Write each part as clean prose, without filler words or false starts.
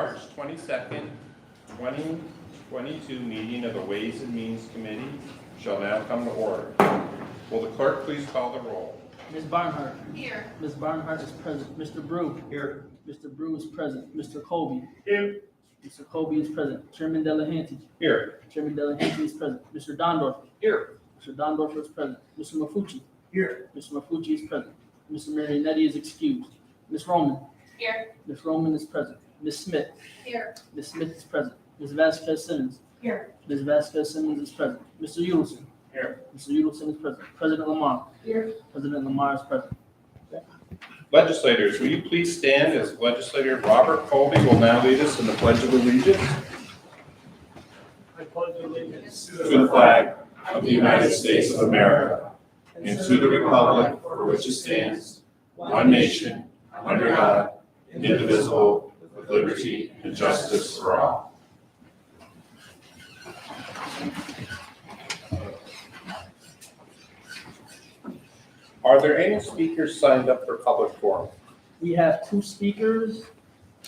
March 22nd, 2022 meeting of the Ways and Means Committee shall now come to order. Will the clerk please call the roll? Ms. Barnhart. Here. Ms. Barnhart is present. Mr. Brew. Here. Mr. Brew is present. Mr. Colby. Here. Mr. Colby is present. Chairman Delahanty. Here. Chairman Delahanty is present. Mr. Dondorf. Here. Mr. Dondorf is present. Mr. Mafucci. Here. Mr. Mafucci is present. Mr. Marionetti is excused. Ms. Roman. Here. Ms. Roman is present. Ms. Smith. Here. Ms. Smith is present. Ms. Vasquez Simmons. Here. Ms. Vasquez Simmons is present. Mr. Udelson. Here. Mr. Udelson is present. President Lamar. Here. President Lamar is present. Legislators, will you please stand as Legislator Robert Colby will now lead us in the Pledge of Allegiance? I pledge allegiance To the flag of the United States of America and to the republic for which it stands, one nation, under God, indivisible, with liberty and justice for all. Are there any speakers signed up for public forum? We have two speakers.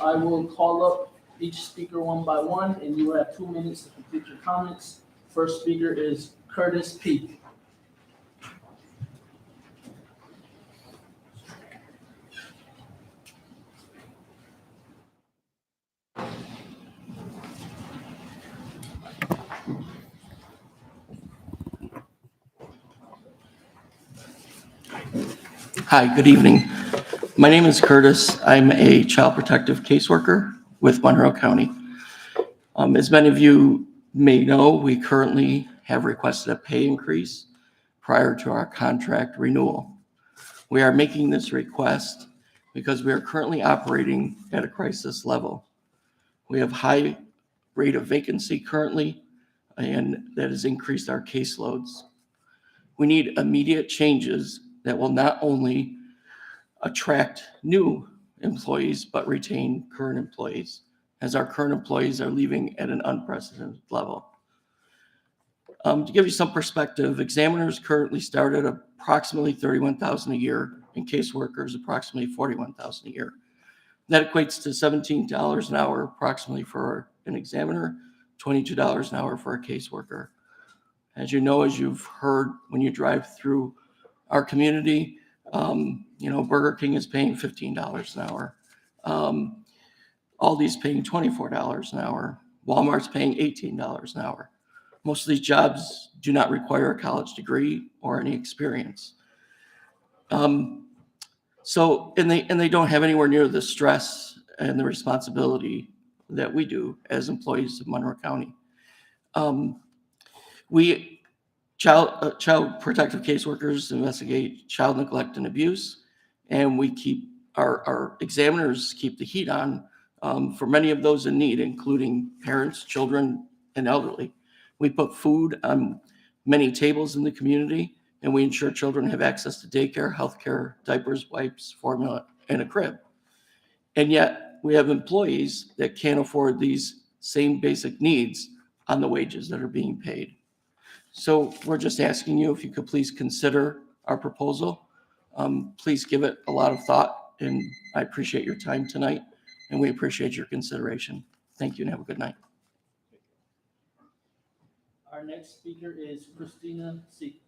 I will call up each speaker one by one, and you will have 2 minutes to complete your comments. First speaker is Curtis P. Hi, good evening. My name is Curtis. I'm a child protective caseworker with Monroe County. As many of you may know, we currently have requested a pay increase prior to our contract renewal. We are making this request because we are currently operating at a crisis level. We have high rate of vacancy currently, and that has increased our caseloads. We need immediate changes that will not only attract new employees, but retain current employees, as our current employees are leaving at an unprecedented level. To give you some perspective, examiners currently start at approximately $31,000 a year, and caseworkers approximately $41,000 a year. That equates to $17 an hour approximately for an examiner, $22 an hour for a caseworker. As you know, as you've heard when you drive through our community, Burger King is paying $15 an hour. Aldi's paying $24 an hour. Walmart's paying $18 an hour. Most of these jobs do not require a college degree or any experience. And they don't have anywhere near the stress and the responsibility that we do as employees of Monroe County. Child protective caseworkers investigate child neglect and abuse, and we keep our examiners keep the heat on for many of those in need, including parents, children, and elderly. We put food on many tables in the community, and we ensure children have access to daycare, healthcare, diapers, wipes, formula, and a crib. And yet we have employees that can't afford these same basic needs on the wages that are being paid. So we're just asking you if you could please consider our proposal. Please give it a lot of thought, and I appreciate your time tonight, and we appreciate your consideration. Thank you, and have a good night. Our next speaker is Christina C.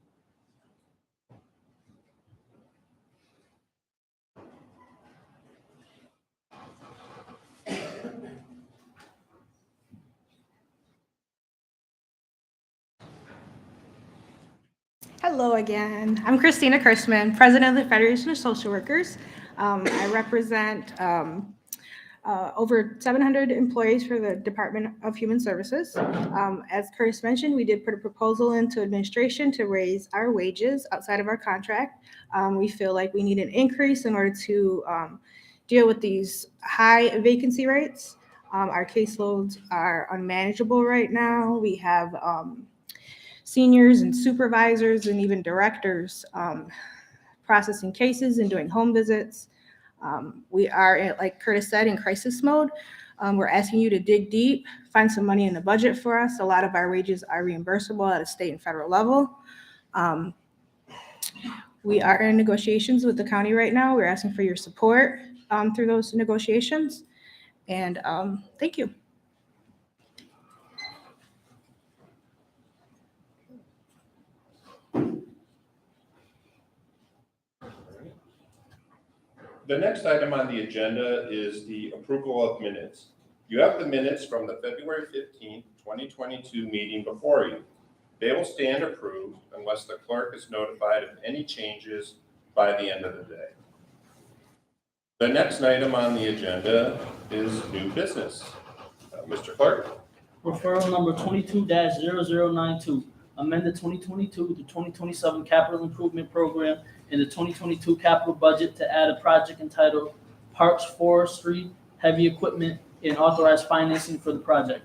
Hello again. I'm Christina Christman, President of the Federation of Social Workers. I represent over 700 employees for the Department of Human Services. As Curtis mentioned, we did put a proposal into administration to raise our wages outside of our contract. We feel like we need an increase in order to deal with these high vacancy rates. Our caseloads are unmanageable right now. We have seniors and supervisors and even directors processing cases and doing home visits. We are, like Curtis said, in crisis mode. We're asking you to dig deep, find some money in the budget for us. A lot of our wages are reimbursable at a state and federal level. We are in negotiations with the county right now. We're asking for your support through those negotiations. And thank you. The next item on the agenda is the approval of minutes. You have the minutes from the February 15th, 2022 meeting before you. They will stand approved unless the clerk is notified of any changes by the end of the day. The next item on the agenda is new business. Mr. Clerk? Referral number 22-0092, amend the 2022 to 2027 capital improvement program in the 2022 capital budget to add a project entitled Parks Forestry Heavy Equipment and authorize financing for the project.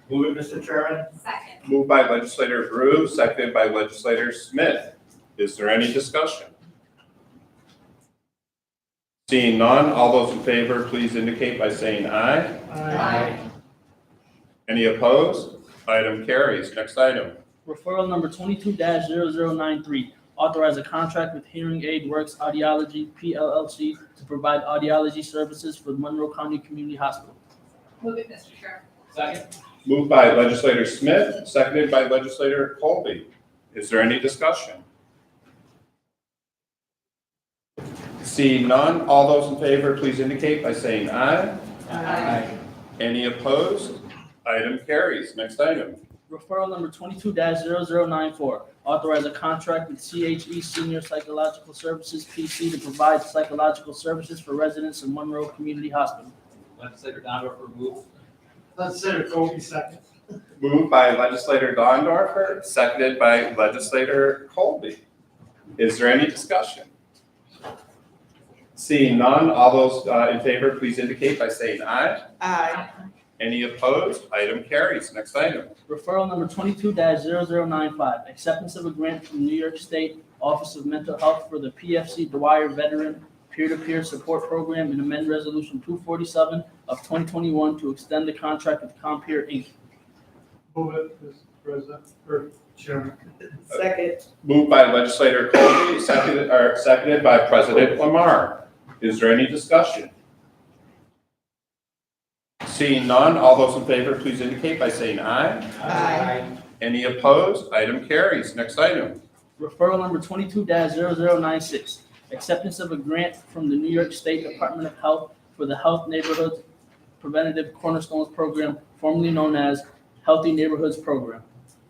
Move it, Mr. Chairman. Second. Moved by legislator Brew, seconded by legislator Smith. Is there any discussion? Seeing none, all those in favor, please indicate by saying aye. Aye. Any opposed? Item carries. Next item. Referral number 22-0093, authorize a contract with Hearing Aid Works Audiology, PLLC, to provide audiology services for Monroe County Community Hospital. Move it, Mr. Chairman. Second. Moved by legislator Smith, seconded by legislator Colby. Is there any discussion? Seeing none, all those in favor, please indicate by saying aye. Aye. Any opposed? Item carries. Next item. Referral number 22-0094, authorize a contract with CHE Senior Psychological Services, PC, to provide psychological services for residents of Monroe Community Hospital. Legislator Dondorfer move. Legislator Colby second. Moved by legislator Dondorfer, seconded by legislator Colby. Is there any discussion? Seeing none, all those in favor, please indicate by saying aye. Aye. Any opposed? Item carries. Next item. Referral number 22-0095, acceptance of a grant from New York State Office of Mental Health for the PFC Dwyer Veteran Peer-to-Peer Support Program and amend Resolution 247 of 2021 to extend the contract with Compeer, Inc. Move it, Mr. President, or Chairman. Second. Moved by legislator Colby, seconded by President Lamar. Is there any discussion? Seeing none, all those in favor, please indicate by saying aye. Aye. Any opposed? Item carries. Next item. Referral number 22-0096, acceptance of a grant from the New York State Department of Health for the Health Neighborhoods Preventative Cornerstones Program, formerly known as Healthy Neighborhoods Program.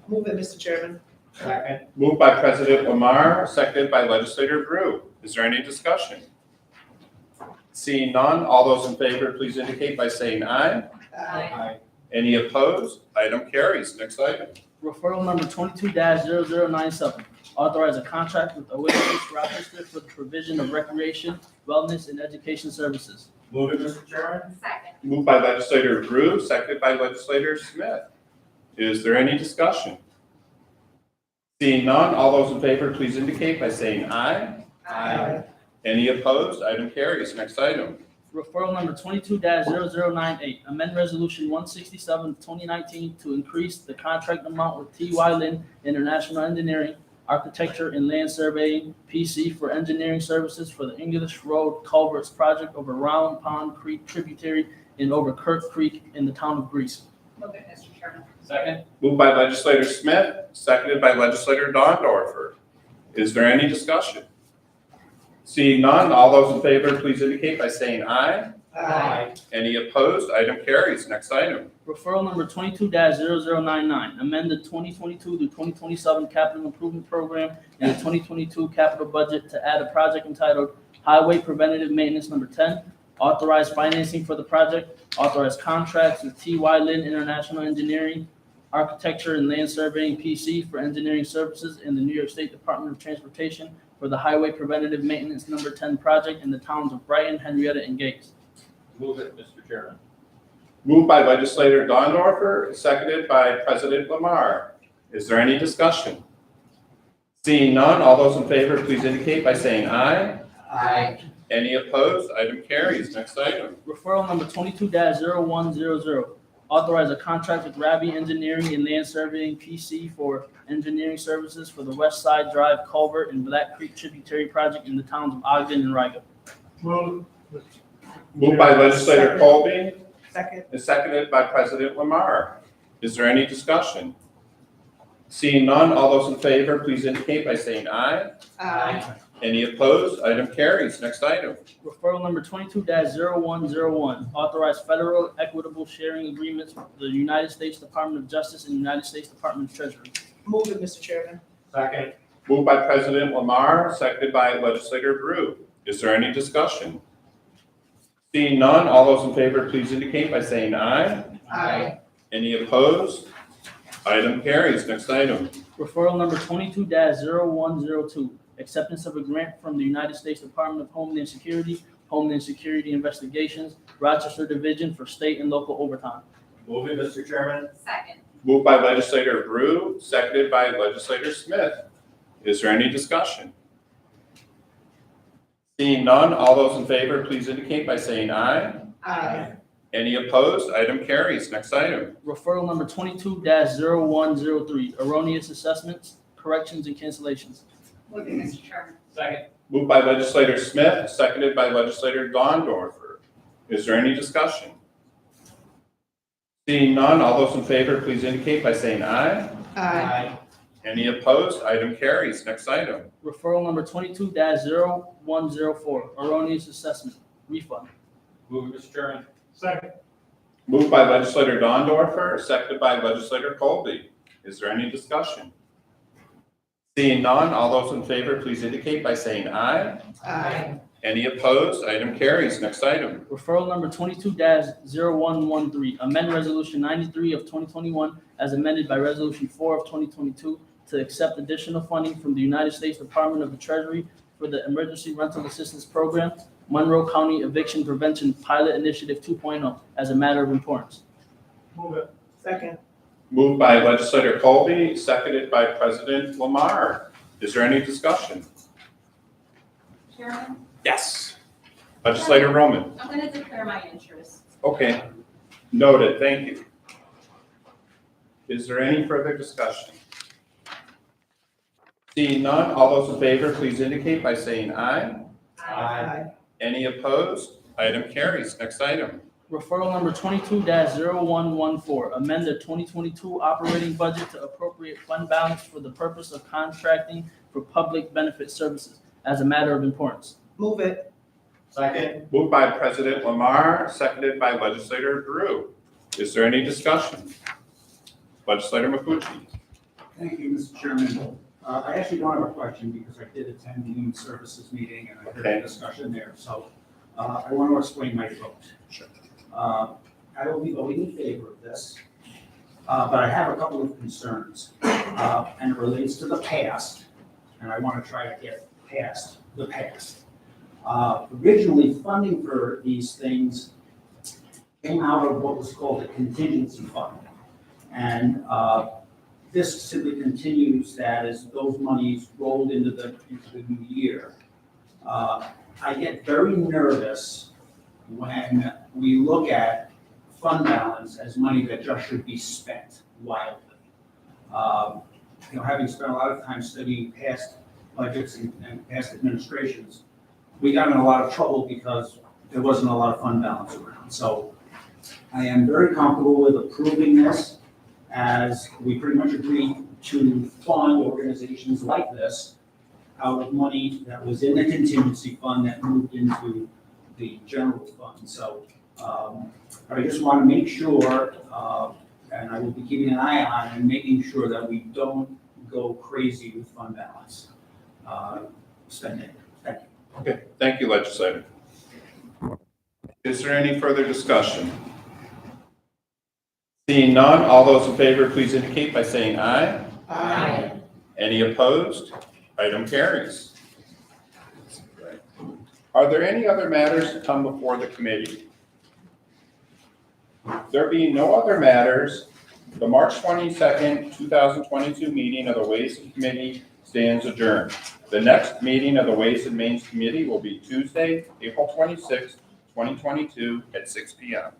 Move it, Mr. Chairman. Second. Moved by President Lamar, seconded by legislator Brew. Is there any discussion? Seeing none, all those in favor, please indicate by saying aye. Aye. Any opposed? Item carries. Next item. Referral number 22-0097, authorize a contract with Oasis Rochester for the provision of recreation, wellness, and education services. Move it, Mr. Chairman. Second. Moved by legislator Brew, seconded by legislator Smith. Is there any discussion? Seeing none, all those in favor, please indicate by saying aye. Aye. Any opposed? Item carries. Next item. Referral number 22-0098, amend Resolution 167 of 2019 to increase the contract amount with T.Y. Lin International Engineering, Architecture, and Land Surveying, PC, for engineering services for the English Road Culverts Project over Round Pond Creek tributary and over Kirk Creek in the town of Greece. Move it, Mr. Chairman. Second. Moved by legislator Smith, seconded by legislator Dondorfer. Is there any discussion? Seeing none, all those in favor, please indicate by saying aye. Aye. Any opposed? Item carries. Next item. Referral number 22-0099, amend the 2022 to 2027 capital improvement program and the 2022 capital budget to add a project entitled Highway Preventative Maintenance Number 10, authorize financing for the project, authorize contracts with T.Y. Lin International Engineering, Architecture, and Land Surveying, PC, for engineering services, and the New York State Department of Transportation for the Highway Preventative Maintenance Number 10 project in the towns of Brighton, Henrietta, and Gates. Move it, Mr. Chairman. Moved by legislator Dondorfer, seconded by President Lamar. Is there any discussion? Seeing none, all those in favor, please indicate by saying aye. Aye. Any opposed? Item carries. Next item. Referral number 22-0100, authorize a contract with Ravi Engineering and Land Surveying, PC, for engineering services for the West Side Drive Culvert and Black Creek Tributary Project in the towns of Ogden and Riga. Move it, Moved by legislator Colby Second. and seconded by President Lamar. Is there any discussion? Seeing none, all those in favor, please indicate by saying aye. Aye. Any opposed? Item carries. Next item. Referral number 22-0101, authorize federal equitable sharing agreements with the United States Department of Justice and United States Department of Treasury. Move it, Mr. Chairman. Second. Moved by President Lamar, seconded by legislator Brew. Is there any discussion? Seeing none, all those in favor, please indicate by saying aye. Aye. Any opposed? Item carries. Next item. Referral number 22-0102, acceptance of a grant from the United States Department of Homeland Security, Homeland Security Investigations, Rochester Division for state and local overtime. Move it, Mr. Chairman. Second. Moved by legislator Brew, seconded by legislator Smith. Is there any discussion? Seeing none, all those in favor, please indicate by saying aye. Aye. Any opposed? Item carries. Next item. Referral number 22-0103, erroneous assessments, corrections, and cancellations. Move it, Mr. Chairman. Second. Moved by legislator Smith, seconded by legislator Gondorfer. Is there any discussion? Seeing none, all those in favor, please indicate by saying aye. Aye. Any opposed? Item carries. Next item. Referral number 22-0104, erroneous assessment, refund. Move it, Mr. Chairman. Second. Moved by legislator Gondorfer, seconded by legislator Colby. Is there any discussion? Seeing none, all those in favor, please indicate by saying aye. Aye. Any opposed? Item carries. Next item. Referral number 22-0113, amend resolution 93 of 2021 as amended by resolution 4 of 2022 to accept additional funding from the United States Department of the Treasury for the Emergency Rental Assistance Program, Monroe County Eviction Prevention Pilot Initiative 2.0 as a matter of importance. Move it. Second. Moved by legislator Colby, seconded by President Lamar. Is there any discussion? Chairman, Yes. Legislator Roman. I'm going to declare my interest. Okay. Noted. Thank you. Is there any further discussion? Seeing none, all those in favor, please indicate by saying aye. Aye. Any opposed? Item carries. Next item. Referral number 22-0114, amend the 2022 operating budget to appropriate fund balance for the purpose of contracting for public benefit services as a matter of importance. Move it. Second. Moved by President Lamar, seconded by legislator Drew. Is there any discussion? Legislator Mafucci. Thank you, Mr. Chairman. I actually don't have a question because I did attend the Human Services meeting and I heard Okay. the discussion there. So I want to explain my vote. Sure. I will be voting in favor of this, but I have a couple of concerns. And it relates to the past, and I want to try to get past the past. Originally, funding for these things came out of what was called the Contingency Fund. And this simply continues that as those monies rolled into the new year. I get very nervous when we look at fund balance as money that just should be spent wildly. Having spent a lot of time studying past budgets and past administrations, we got in a lot of trouble because there wasn't a lot of fund balance around. So I am very comfortable with approving this, as we pretty much agreed to fund organizations like this out of money that was in the contingency fund that moved into the general fund. So I just want to make sure, and I will be keeping an eye on and making sure that we don't go crazy with fund balance spending. Thank you. Okay, thank you, legislator. Is there any further discussion? Seeing none, all those in favor, please indicate by saying aye. Aye. Any opposed? Item carries. Are there any other matters to come before the committee? There being no other matters, the March 22nd, 2022 meeting of the Ways and Committee stands adjourned. The next meeting of the Ways and Means Committee will be Tuesday, April 26th, 2022 at 6 p.m.